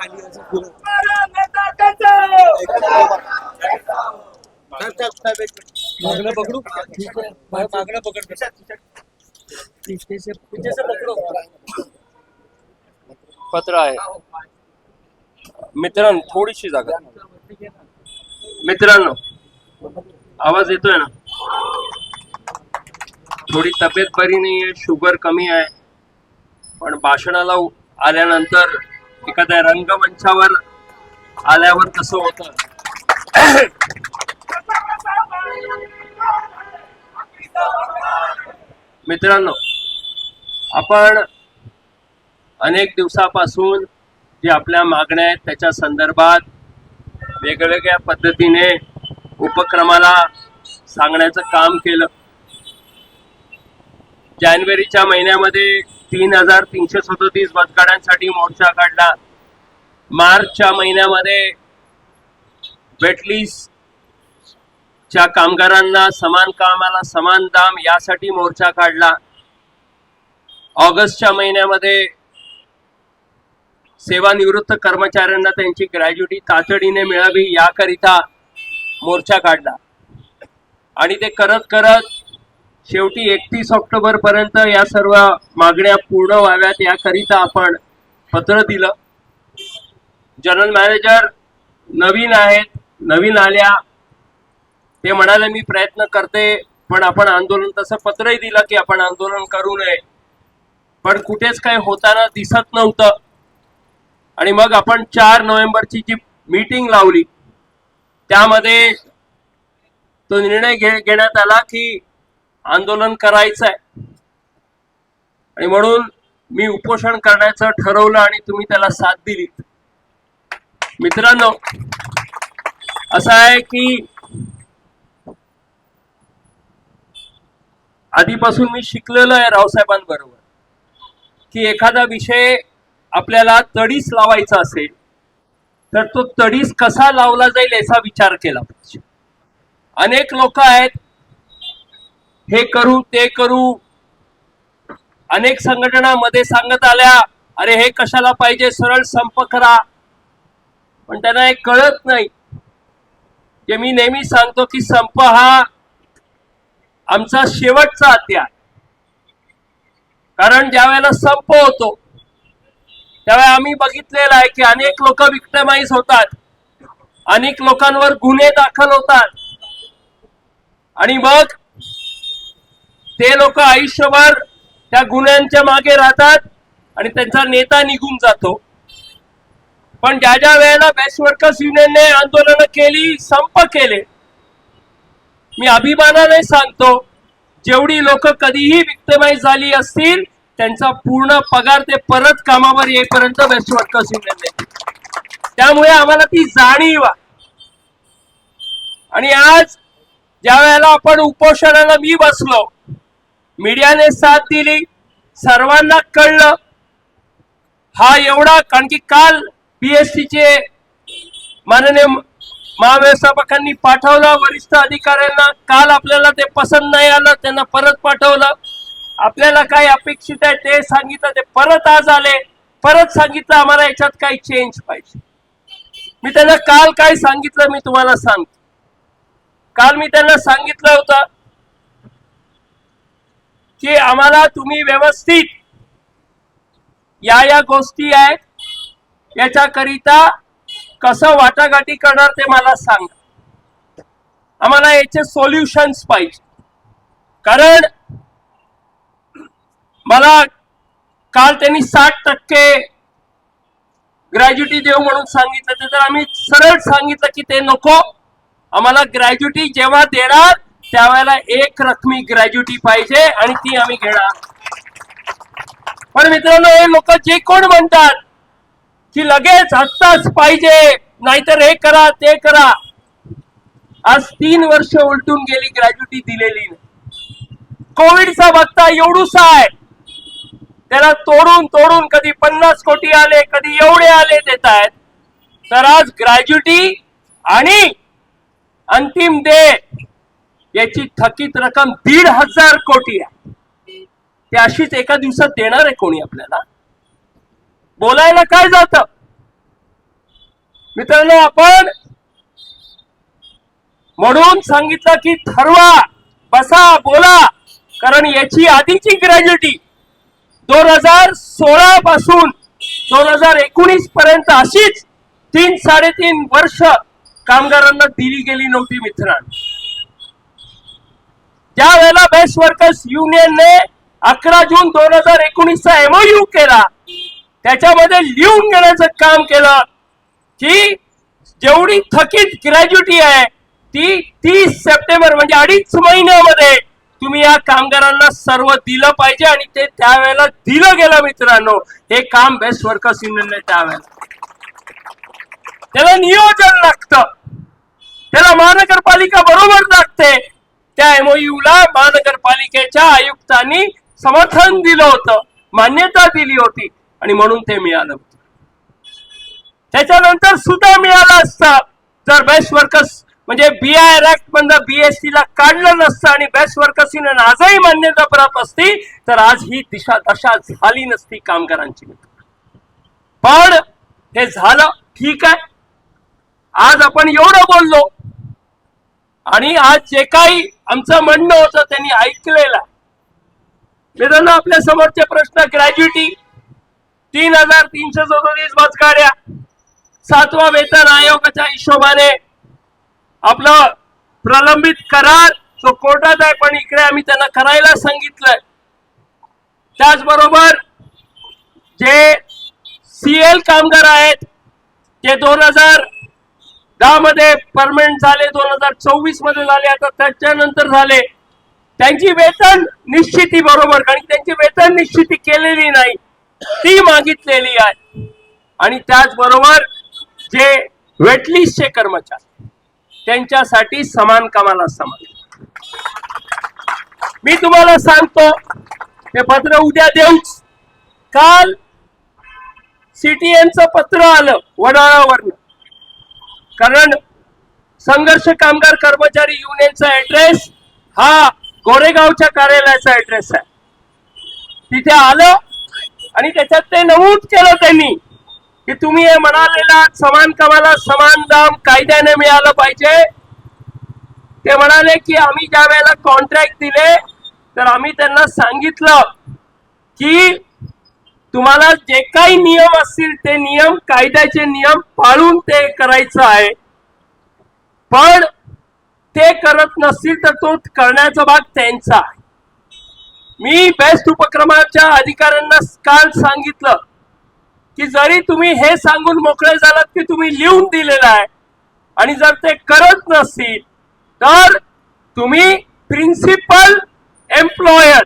खाली असं फिरत. मागणं पकडू मागणं पकड पत्र आहे. मित्रांनो थोडीशी जागा. मित्रांनो आवाज येतोय ना? थोडी तब्येत बरी नाहीये, शुगर कमी आहे, पण भाषणाला आल्यानंतर एखाद्या रंगमंचावर आल्यावर कसं होतं. मित्रांनो आपण अनेक दिवसापासून जे आपल्या मागण्या आहेत त्याच्या संदर्भात वेगवेगळ्या पद्धतीने उपक्रमाला सांगण्याचं काम केलं. जानेवारीच्या महिन्यामध्ये 3,337 बसगाड्यांसाठी मोर्चा काढला. मार्चच्या महिन्यामध्ये वेटलिस्टच्या कामगारांना समान कामाला समान दाम यासाठी मोर्चा काढला. ऑगस्टच्या महिन्यामध्ये सेवानिवृत्त कर्मचाऱ्यांना त्यांची ग्रॅज्युटी तातडीने मिळावी याकरिता मोर्चा काढला. आणि ते करत करत शेवटी 31 ऑक्टोबर पर्यंत या सर्व मागण्या पूर्ण व्हाव्यात याकरिता आपण पत्र दिलं. जनरल मॅनेजर नवीन आहेत, नवीन आल्या, ते म्हणाले मी प्रयत्न करते, पण आपण आंदोलन, तसं पत्रही दिलं की आपण आंदोलन करू नये, पण कुठेच काही होताना दिसत नव्हतं. आणि मग आपण 4 नोव्हेंबरची जी मीटिंग लावली त्यामध्ये तो निर्णय घेण्यात आला की आंदोलन करायचं आहे. आणि म्हणून मी उपोषण करण्याचं ठरवलं आणि तुम्ही त्याला साथ दिली. मित्रांनो असं आहे की आधीपासून मी शिकलेलो आहे रावसाहेबांबरोबर की एखादा विषय आपल्याला तडीस लावायचा असेल तर तो तडीस कसा लावला जाईल याचा विचार केला पाहिजे. अनेक लोक आहेत हे करू ते करू, अनेक संघटनांमध्ये सांगत आल्या अरे हे कशाला पाहिजे, सरळ संप करा, पण त्यांना हे कळत नाही. जे मी नेहमी सांगतो की संप हा आमचा शेवटचा अध्याय, कारण ज्या वेळेला संप होतो त्यावेळेला आम्ही बघितलेलं आहे की अनेक लोक विक्टिमाइज होतात, अनेक लोकांवर गुन्हे दाखल होतात आणि मग ते लोक आयुष्यभर त्या गुन्ह्यांच्या मागे राहतात आणि त्यांचा नेता निघून जातो. पण ज्या ज्या वेळेला बेस्ट वर्कर्स युनियनने आंदोलनं केली, संप केले, मी अभिमानाने सांगतो जेवढी लोक कधीही विक्टिमाइज झाली असतील त्यांचा पूर्ण पगार ते परत कामावर येईपर्यंत बेस्ट वर्कर्स युनियनने दिला. त्यामुळे आम्हाला ती जाणीव आहे. आणि आज ज्या वेळेला आपण उपोषणाला मी बसलो, मीडियाने साथ दिली, सर्वांना कळलं हा एवढा, कारण की काल बीएसटीचे माननीय महाव्यवस्थापकांनी पाठवलं वरिष्ठ अधिकाऱ्यांना, काल आपल्याला ते पसंत नाही आलं, त्यांना परत पाठवलं. आपल्याला काय अपेक्षित आहे ते सांगितलं, ते परत आज आले, परत सांगितलं आम्हाला याच्यात काही चेंज पाहिजे. मी त्यांना काल काय सांगितलं मी तुम्हाला सांगतो. काल मी त्यांना सांगितलं होतं की आम्हाला तुम्ही व्यवस्थित या गोष्टी आहेत याच्याकरिता कसं वाटाघाटी करणार ते मला सांगा. आम्हाला याचे सोल्युशन्स पाहिजे. कारण मला काल त्यांनी 60% ग्रॅज्युटी देऊ म्हणून सांगितलं, तर आम्ही सरळ सांगितलं की ते नको, आम्हाला ग्रॅज्युटी जेव्हा देणार त्यावेळेला एक रकमी ग्रॅज्युटी पाहिजे आणि ती आम्ही घेणार. पण मित्रांनो हे लोक जे कोण म्हणतात की लगेच आत्ताच पाहिजे, नाहीतर हे करा ते करा, आज 3 वर्ष उलटून गेली ग्रॅज्युटी दिलेली नाही. कोविडचा बघता एवढूसा आहे, त्याला तोडून तोडून कधी 50 कोटी आले, कधी एवढे आले देत आहेत. तर आज ग्रॅज्युटी आणि अंतिम दे याची थकीत रक्कम 1,500 कोटी आहे. ते अशीच एका दिवसात देणार आहे कोणी आपल्याला? बोलायला काय जातं? मित्रांनो, आपण म्हणून सांगितलं की ठरवा, बसा, बोला, कारण याची आधीची ग्रॅज्युटी 2016 पासून 2019 पर्यंत अशीच 3-3.5 वर्ष कामगारांना दिली गेली नव्हती. मित्रांनो, ज्या वेळेला बेस्ट वर्कर्स युनियनने 11 जून 2019 चा MOU केला, त्याच्यामध्ये लिहून घेण्याचं काम केलं की जेवढी थकीत ग्रॅज्युटी आहे ती 30 सप्टेंबर म्हणजे 2.5 महिन्यामध्ये तुम्ही या कामगारांना सर्व दिलं पाहिजे, आणि ते त्यावेळेला दिलं गेलं. मित्रांनो, हे काम बेस्ट वर्कर्स युनियनने त्यावेळेला, त्याला नियोजन लागतं, त्याला महानगरपालिका बरोबर लागते. त्या MOU ला महानगरपालिकेच्या आयुक्तांनी समर्थन दिलं होतं, मान्यता दिली होती, आणि म्हणून ते मिळालं होतं. त्याच्यानंतर सुद्धा मिळालं असतं जर बेस्ट वर्कर्स म्हणजे BIR ऍक्ट मधनं BST ला काढलं नसतं आणि बेस्ट वर्कर्स युनियन आजही मान्यता प्राप्त असती, तर आज ही दशा झाली नसती कामगारांची. पण हे झालं, ठीक आहे. आज आपण एवढं बोललो आणि आज जे काही आमचं म्हणणं होतं त्यांनी ऐकलेलं. मित्रांनो, आपल्या समोरचे प्रश्न, ग्रॅज्युटी 3,337 बसगाड्या, 7वा वेतन आयोगाच्या हिशोबाने आपलं प्रलंबित करार जो कोर्टात आहे, पण इकडे आम्ही त्यांना करायला सांगितलंय. त्याचबरोबर जे CL कामगार आहेत ते 2010 मध्ये परमनंट झाले, 2024 मध्ये झाले, आता त्याच्यानंतर झाले, त्यांची वेतन निश्चिती बरोबर, कारण त्यांची वेतन निश्चिती केलेली नाही ती मागितलेली आहे. आणि त्याचबरोबर जे वेटलिस्टचे कर्मचारी त्यांच्यासाठी समान कामाला समान. मी तुम्हाला सांगतो, हे पत्र उद्या देऊच. काल CTNचं पत्र आलं वडाळावरनं, कारण संघर्ष कामगार कर्मचारी युनियनचा ऍड्रेस हा गोरेगावच्या कार्यालयाचा ऍड्रेस आहे. तिथे आलं आणि त्याच्यात ते नमूद केलं त्यांनी की तुम्ही हे म्हणालेला समान कामाला समान दाम कायद्याने मिळालं पाहिजे. ते म्हणाले की आम्ही ज्या वेळेला कॉन्ट्रॅक्ट दिले तर आम्ही त्यांना सांगितलं की तुम्हाला जे काही नियम असतील ते नियम, कायद्याचे नियम पाळून ते करायचं आहे, पण ते करत नसतील तर तो करण्याचा भाग त्यांचा आहे. मी बेस्ट उपक्रमाच्या अधिकाऱ्यांना काल सांगितलं की जरी तुम्ही हे सांगून मोकळे झालात की तुम्ही लिहून दिलेलं आहे, आणि जर ते करत नसतील तर तुम्ही प्रिन्सिपल एम्प्लॉयर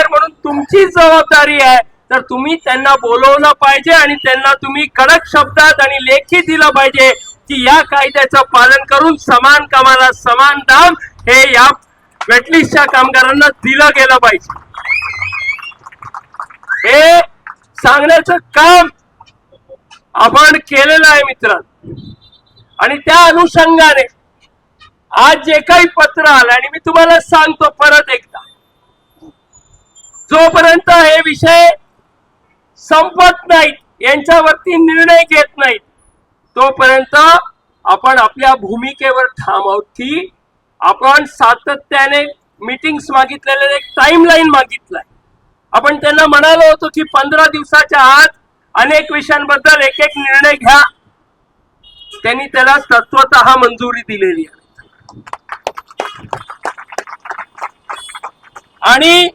म्हणून तुमची जबाबदारी आहे, तर तुम्ही त्यांना बोलवलं पाहिजे आणि त्यांना तुम्ही कडक शब्दात आणि लेखी दिलं पाहिजे की या कायद्याचं पालन करून समान कामाला समान दाम हे या वेटलिस्टच्या कामगारांना दिलं गेलं पाहिजे. हे सांगण्याचं काम आपण केलेलं आहे मित्रांनो. आणि त्या अनुषंगाने आज जे काही पत्र आलं, आणि मी तुम्हाला सांगतो परत एकदा, जोपर्यंत हे विषय संपत नाहीत, यांच्यावरती निर्णय घेत नाहीत, तोपर्यंत आपण आपल्या भूमिकेवर ठाम आहोत की आपण सातत्याने मीटिंग्स मागितलेले, एक टाइमलाईन मागितलाय. आपण त्यांना म्हणालो होतो की 15 दिवसाच्या आत अनेक विषयांबद्दल एक एक निर्णय घ्या. त्यांनी त्याला तत्वतः मंजुरी दिलेली आहे. आणि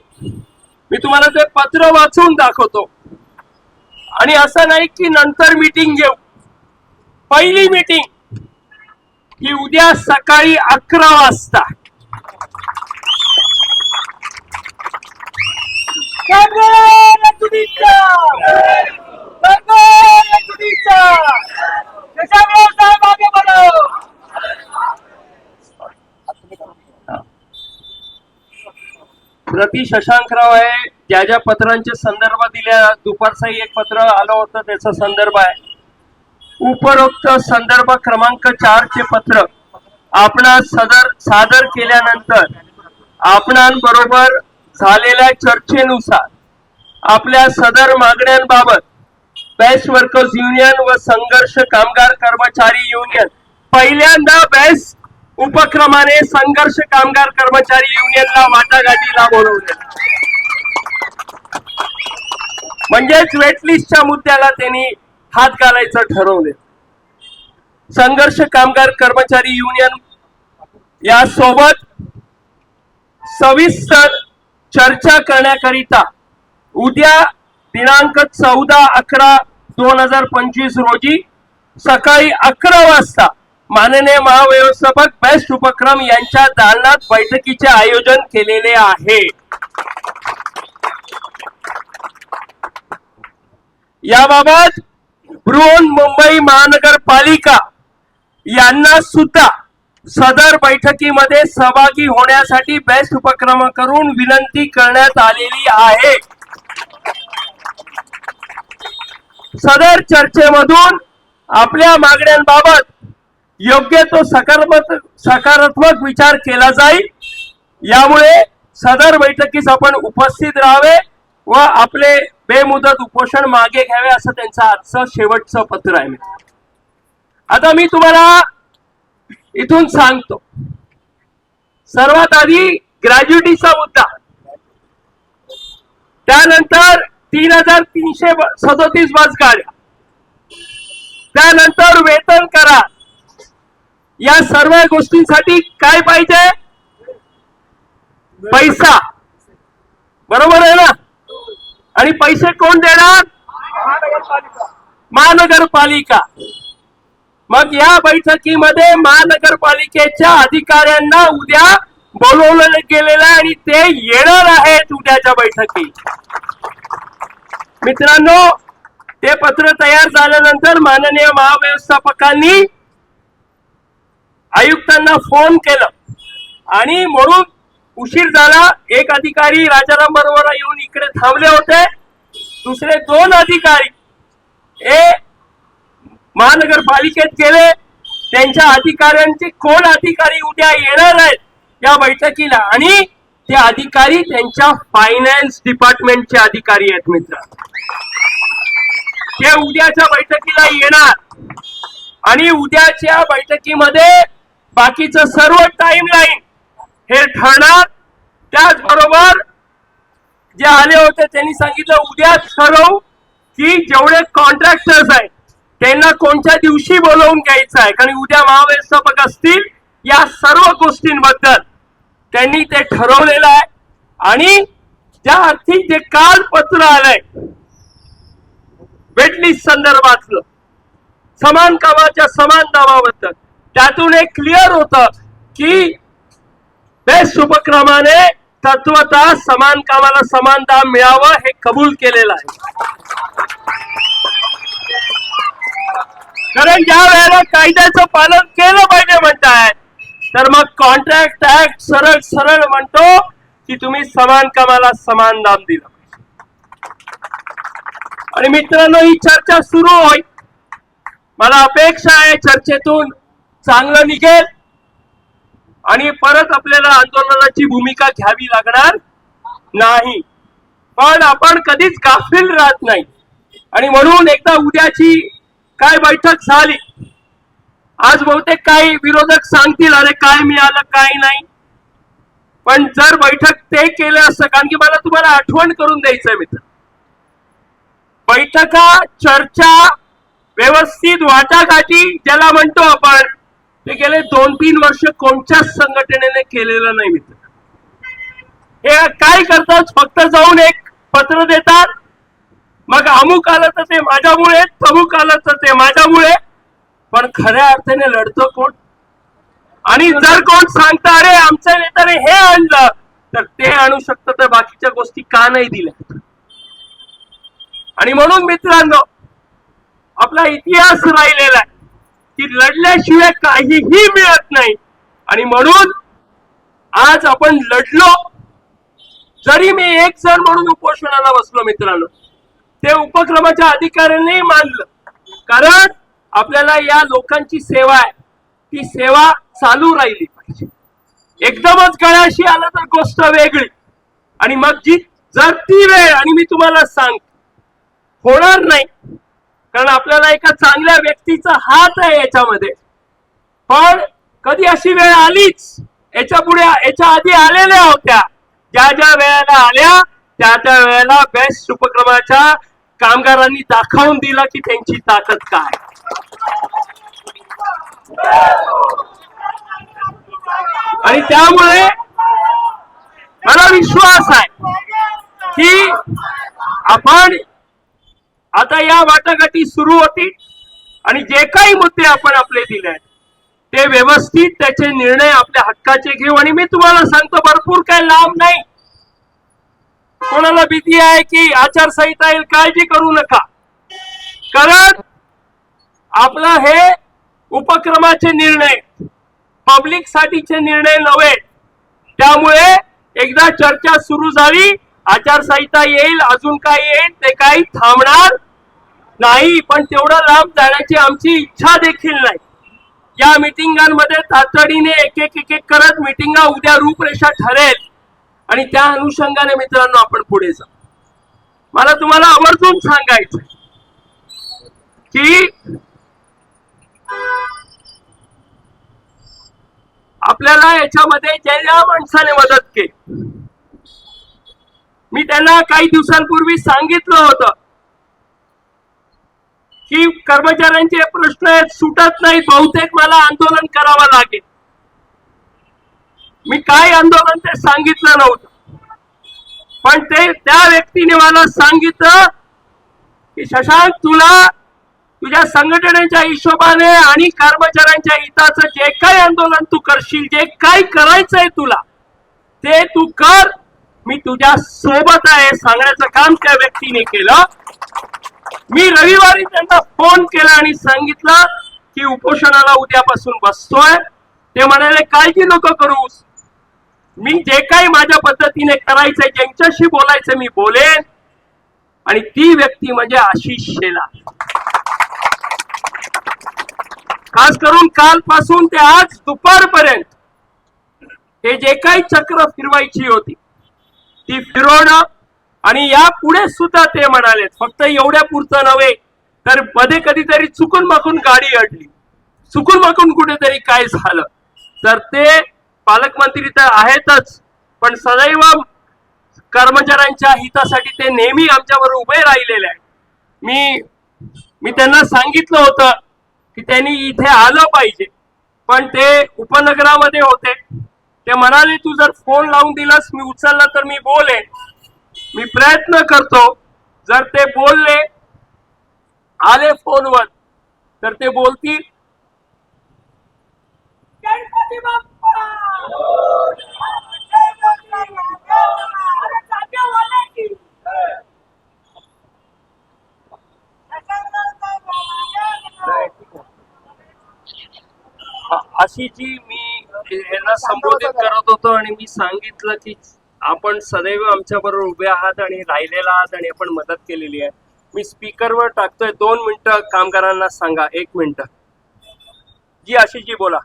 मी तुम्हाला ते पत्र वाचून दाखवतो. आणि असं नाही की नंतर मीटिंग घेऊ, पहिली मीटिंग ही उद्या सकाळी 11 वाजता. प्रति शशांकराव आहे, ज्या ज्या पत्रांचे संदर्भ दिल्या, दुपारचाही एक पत्र आलं होतं त्याचा संदर्भ आहे. उपरोक्त संदर्भ क्रमांक 4 चे पत्र आपणास सादर केल्यानंतर आपणांबरोबर झालेल्या चर्चेनुसार आपल्या सदर मागण्यांबाबत बेस्ट वर्कर्स युनियन व संघर्ष कामगार कर्मचारी युनियन पहिल्यांदा बेस्ट उपक्रमाने संघर्ष कामगार कर्मचारी युनियनला वाटाघाटीला बोलवले. म्हणजेच वेटलिस्टच्या मुद्द्याला त्यांनी हात घालायचं ठरवले. संघर्ष कामगार कर्मचारी युनियन या सोबत सविस्तर चर्चा करण्याकरिता उद्या दिनांक 14/11/2025 रोजी सकाळी 11 वाजता माननीय महाव्यवस्थापक बेस्ट उपक्रम यांच्या दालनात बैठकीचे आयोजन केलेले आहे. याबाबत बृहन्मुंबई महानगरपालिका यांना सुद्धा सदर बैठकीमध्ये सहभागी होण्यासाठी बेस्ट उपक्रम करून विनंती करण्यात आलेली आहे. सदर चर्चेमधून आपल्या मागण्यांबाबत योग्य तो सकारात्मक विचार केला जाईल. यामुळे सदर बैठकीस आपण उपस्थित राहावे व आपले बेमुदत उपोषण मागे घ्यावे असं त्यांचं आजचं शेवटचं पत्र आहे. आता मी तुम्हाला इथून सांगतो. सर्वात आधी ग्रॅज्युटीचा मुद्दा, त्यानंतर 3337 बस गाड्या, त्यानंतर वेतन करार. या सर्व गोष्टींसाठी काय पाहिजे? पैसा. बरोबर आहे ना? आणि पैसे कोण देणार? महानगरपालिका. मग या बैठकीमध्ये महानगरपालिकेच्या अधिकाऱ्यांना उद्या बोलवलं गेलेलं आहे आणि ते येणार आहेत उद्याच्या बैठकीत. मित्रांनो, ते पत्र तयार झाल्यानंतर माननीय महाव्यवस्थापकांनी आयुक्तांना फोन केलं आणि म्हणून उशीर झाला. एक अधिकारी राजाराम बरोबर येऊन इकडे थांबले होते. दुसरे 2 अधिकारी हे महानगरपालिकेत गेले. त्यांच्या अधिकाऱ्यांचे कोण अधिकारी उद्या येणार आहेत या बैठकीला आणि ते अधिकारी त्यांच्या फायनान्स डिपार्टमेंटचे अधिकारी आहेत. मित्र, ते उद्याच्या बैठकीला येणार आणि उद्याच्या बैठकीमध्ये बाकीचं सर्व टाइमलाईन हे ठरणार. त्याचबरोबर जे आले होते त्यांनी सांगितलं उद्याच ठरवू की जेवढे कॉन्ट्रॅक्टर्स आहेत त्यांना कोणत्या दिवशी बोलवून घ्यायचं आहे, कारण उद्या महाव्यवस्थापक असतील. या सर्व गोष्टींबद्दल त्यांनी ते ठरवलेलं आहे. आणि ज्या अर्थी जे काल पत्र आलंय वेटलिस्ट संदर्भातलं समान कामाच्या समान दाबाबद्दल, त्यातून एक क्लिअर होतं की बेस्ट उपक्रमाने तत्वतः समान कामाला समान दाम मिळावं हे कबूल केलेलं आहे. कारण ज्या वेळेला कायद्याचं पालन केलं पाहिजे म्हणताय, तर मग कॉन्ट्रॅक्ट ऍक्ट सरळ सरळ म्हणतो की तुम्ही समान कामाला समान दाम दिलं पाहिजे. आणि मित्रांनो, ही चर्चा सुरू होईल. मला अपेक्षा आहे चर्चेतून चांगलं निघेल आणि परत आपल्याला आंदोलनाची भूमिका घ्यावी लागणार नाही. पण आपण कधीच गाफील राहत नाही. आणि म्हणून एकदा उद्याची काय बैठक झाली, आज बहुतेक काही विरोधक सांगतील अरे काय मिळालं काय नाही, पण जर बैठक ते केलं असतं, कारण की मला तुम्हाला आठवण करून द्यायचंय मित्र, बैठका चर्चा व्यवस्थित वाटाघाटी ज्याला म्हणतो आपण, ते गेले 2-3 वर्ष कोणत्याच संघटनेने केलेलं नाही मित्र. हे काय करतात, फक्त जाऊन एक पत्र देतात, मग अमुक आलं तर ते माझ्यामुळे, तमुक आलं तर ते माझ्यामुळे. पण खऱ्या अर्थाने लढतो कोण? आणि जर कोण सांगतं अरे आमच्या नेत्याने हे आणलं, तर ते आणू शकतं, तर बाकीच्या गोष्टी का नाही दिल्या? आणि म्हणून मित्रांनो, आपला इतिहास राहिलेला आहे की लढल्याशिवाय काहीही मिळत नाही. आणि म्हणून आज आपण लढलो. जरी मी एक जण म्हणून उपोषणाला बसलो मित्रांनो, ते उपक्रमाच्या अधिकाऱ्यांनी मानलं, कारण आपल्याला या लोकांची सेवा आहे, ती सेवा चालू राहिली पाहिजे. एकदमच गळ्याशी आलं तर गोष्ट वेगळी. आणि मग जर ती वेळ, आणि मी तुम्हाला सांग होणार नाही, कारण आपल्याला एका चांगल्या व्यक्तीचा हात आहे याच्यामध्ये. पण कधी अशी वेळ आलीच, याच्या आधी आलेल्या होत्या, ज्या ज्या वेळेला आल्या त्या वेळेला बेस्ट उपक्रमाच्या कामगारांनी दाखवून दिलं की त्यांची ताकद काय. आणि त्यामुळे मला विश्वास आहे की आपण आता या वाटाघाटी सुरू होतील आणि जे काही मुद्दे आपण आपले दिले आहेत ते व्यवस्थित त्याचे निर्णय आपल्या हक्काचे घेऊ. आणि मी तुम्हाला सांगतो, भरपूर काही लांब नाही. कोणाला भीती आहे की आचारसंहिता येईल, काळजी करू नका. कारण आपलं हे उपक्रमाचे निर्णय पब्लिक साठीचे निर्णय नव्हे. त्यामुळे एकदा चर्चा सुरू झाली, आचारसंहिता येईल, अजून काय येईल, ते काही थांबणार नाही. पण तेवढं लांब जाण्याची आमची इच्छा देखील नाही. या मिटिंगांमध्ये तातडीने एक एक करत मिटिंगा उद्या रूपरेषा ठरेल आणि त्या अनुषंगाने मित्रांनो आपण पुढे जाऊ. मला तुम्हाला आवर्जून सांगायचं की आपल्याला याच्यामध्ये ज्या माणसाने मदत केली, मी त्यांना काही दिवसांपूर्वी सांगितलं होतं की कर्मचाऱ्यांचे प्रश्न सुटत नाहीत, बहुतेक मला आंदोलन करावं लागेल. मी काय आंदोलन ते सांगितलं नव्हतं, पण त्या व्यक्तीने मला सांगितलं की शशांक, तुला तुझ्या संघटनेच्या हिशोबाने आणि कर्मचाऱ्यांच्या हिताचं जे काही आंदोलन तू करशील, जे काही करायचंय तुला, ते तू कर, मी तुझ्या सोबत आहे, सांगण्याचं काम त्या व्यक्तीने केलं. मी रविवारी त्यांना फोन केला आणि सांगितलं की उपोषणाला उद्यापासून बसतोय. ते म्हणाले काळजी नको करूस, मी जे काही माझ्या पद्धतीने करायचंय, ज्यांच्याशी बोलायचं मी बोलेन. आणि ती व्यक्ती म्हणजे आशिष शेलार. खास करून कालपासून ते आज दुपारपर्यंत हे जे काही चक्र फिरवायची होती ती फिरवणं. आणि या पुढे सुद्धा ते म्हणाले, फक्त एवढ्या पुरतं नव्हे, तर मध्ये कधीतरी चुकून माकून गाडी अडली, चुकून माकून कुठेतरी काय झालं तर ते पालकमंत्री तर आहेतच, पण सदैव कर्मचाऱ्यांच्या हितासाठी ते नेहमी आमच्यावर उभे राहिलेले आहेत. मी त्यांना सांगितलं होतं की त्यांनी इथे आलं पाहिजे, पण ते उपनगरामध्ये होते. ते म्हणाले तू जर फोन लावून दिलास, मी उचलला तर मी बोलेन. मी प्रयत्न करतो, जर ते बोलले, आले फोनवर तर ते बोलतील. अशी जी मी यांना संबोधित करत होतो आणि मी सांगितलं की आपण सदैव आमच्या बरोबर उभे आहात आणि राहिलेला आहात आणि आपण मदत केलेली आहे. मी स्पीकरवर टाकतोय, 2 मिनिटं कामगारांना सांगा. 1 मिनिट. जी आशिष जी बोला.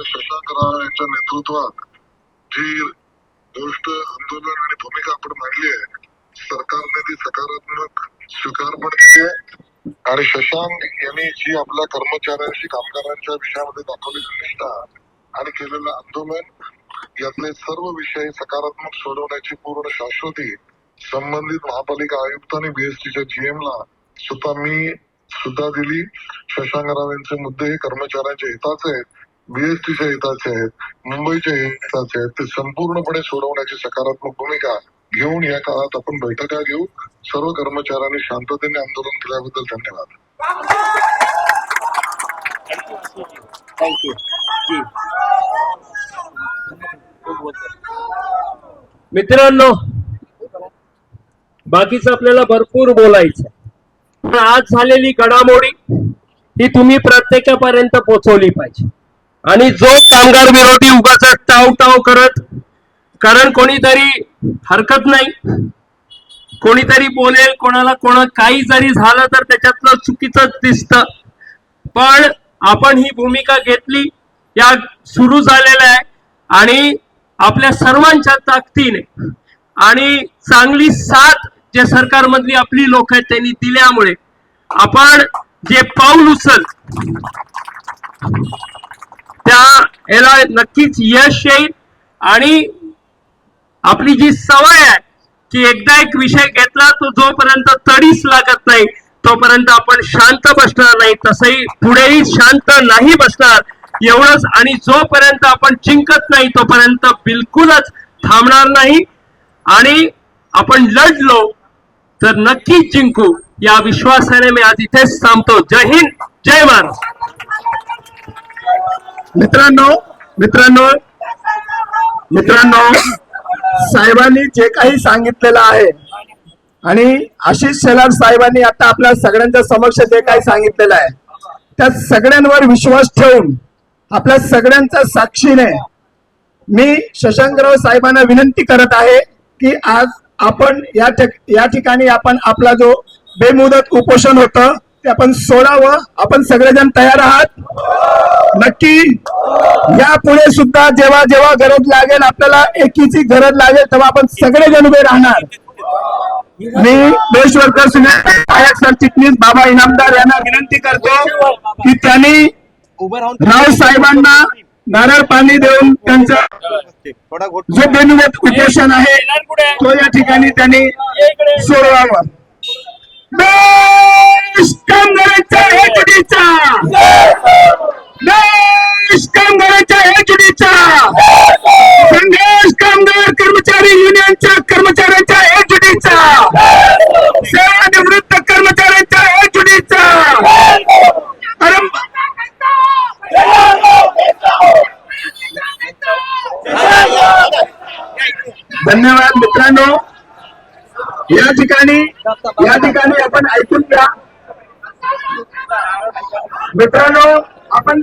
शशांकराव यांच्या नेतृत्वात जी गोष्ट आंदोलन आणि भूमिका आपण मांडली आहे, सरकारने ती सकारात्मक स्वीकार पण केली आहे. आणि शशांक यांनी जी आपल्या कर्मचाऱ्यांशी कामगारांच्या विषयामध्ये दाखवलेली निष्ठा आणि केलेलं आंदोलन, यातले सर्व विषय सकारात्मक सोडवण्याची पूर्ण शाश्वती संबंधित महापालिका आयुक्त आणि बीएसटीच्या जीएमला स्वतः मी सुद्धा दिली. शशांकराव यांचे मुद्दे हे कर्मचाऱ्यांच्या हिताचे आहेत, बीएसटीच्या हिताचे आहेत, मुंबईच्या हिताचे आहेत. ते संपूर्णपणे सोडवण्याची सकारात्मक भूमिका घेऊन या काळात आपण बैठका घेऊ. सर्व कर्मचाऱ्यांनी शांततेने आंदोलन केल्याबद्दल धन्यवाद. थँक्यू. मित्रांनो, बाकीचं आपल्याला भरपूर बोलायचं, पण आज झालेली घडामोडी ही तुम्ही प्रत्येकापर्यंत पोहोचवली पाहिजे. आणि जो कामगार विरोधी उगाच टाव टाव करत, कारण कोणीतरी हरकत नाही, कोणीतरी बोलेल, कोणाला काही जरी झालं तर त्याच्यातलं चुकीचंच दिसतं. पण आपण ही भूमिका घेतली, या सुरू झालेल्या आहे आणि आपल्या सर्वांच्या ताकदीने आणि चांगली साथ जे सरकारमधली आपली लोक आहेत त्यांनी दिल्यामुळे आपण जे पाऊल उचल त्या याला नक्कीच यश येईल. आणि आपली जी सवय आहे की एकदा एक विषय घेतला तो जोपर्यंत तडीच लागत नाही तोपर्यंत आपण शांत बसणार नाही, तसंही पुढेही शांत नाही बसणार एवढंच. आणि जोपर्यंत आपण जिंकत नाही तोपर्यंत बिलकुलच थांबणार नाही. आणि आपण लढलो तर नक्कीच जिंकू या विश्वासाने मी आज इथेच थांबतो. जय हिंद, जय महाराष्ट्र. मित्रांनो साहेबांनी जे काही सांगितलेलं आहे आणि आशिष शेलार साहेबांनी आता आपल्या सगळ्यांच्या समक्ष जे काही सांगितलेलं आहे त्या सगळ्यांवर विश्वास ठेवून आपल्या सगळ्यांच्या साक्षीने मी शशांकराव साहेबांना विनंती करत आहे की आज आपण या ठिकाणी आपण आपला जो बेमुदत उपोषण होतं ते आपण सोडावं. आपण सगळेजण तयार आहात? नक्की. यापुढे सुद्धा जेव्हा जेव्हा गरज लागेल आपल्याला एकीची गरज लागेल तेव्हा आपण सगळेजण उभे राहणार. मी देश वर्कर्स नायक सरचिटणीस बाबा इनामदार यांना विनंती करतो की त्यांनी राव साहेबांना नारळ पाणी देऊन त्यांचा जो बेमुदत उपोषण आहे तो या ठिकाणी त्यांनी सोडवावं. देश कामगारांच्या एकजुटीचा, देश कामगारांच्या एकजुटीचा, संघर्ष कामगार कर्मचारी युनियनच्या कर्मचाऱ्यांच्या एकजुटीचा, सेवानिवृत्त कर्मचाऱ्यांच्या एकजुटीचा. धन्यवाद मित्रांनो. या ठिकाणी आपण ऐकून घ्या मित्रांनो. आपण